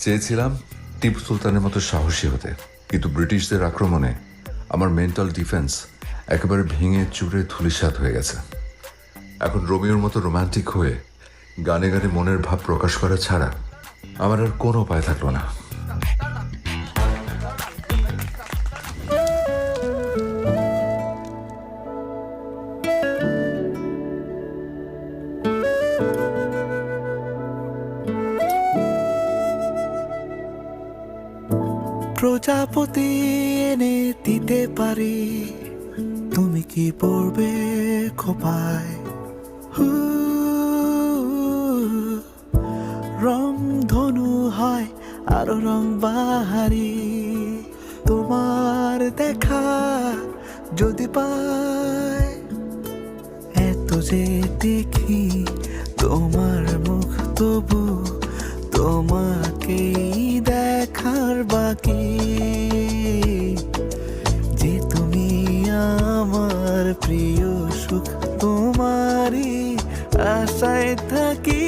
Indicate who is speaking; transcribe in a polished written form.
Speaker 1: চেয়েছিলাম টিপু সুলতানের মতো সাহসী হতে, কিন্তু ব্রিটিশদের আক্রমণে আমার মেন্টাল ডিফেন্স একেবারে ভেঙে চুরে ধূলিসাৎ হয়ে গেছে। এখন রোমিওর মতো রোমান্টিক হয়ে গানে গানে মনের ভাব প্রকাশ করা ছাড়া আমার আর কোনো উপায় থাকলো না।
Speaker 2: প্রজাপতি এনে দিতে পারি, তুমি কি পড়বে খোপায়? রং ধনু হয় আরো রং বাহারি, তোমার দেখা যদি পায়। এত যে দেখি তোমার মুখ, তবু তোমাকেই দেখার বাকি। যে তুমি আমার প্রিয় সুখ, তোমারই আশায় থাকি।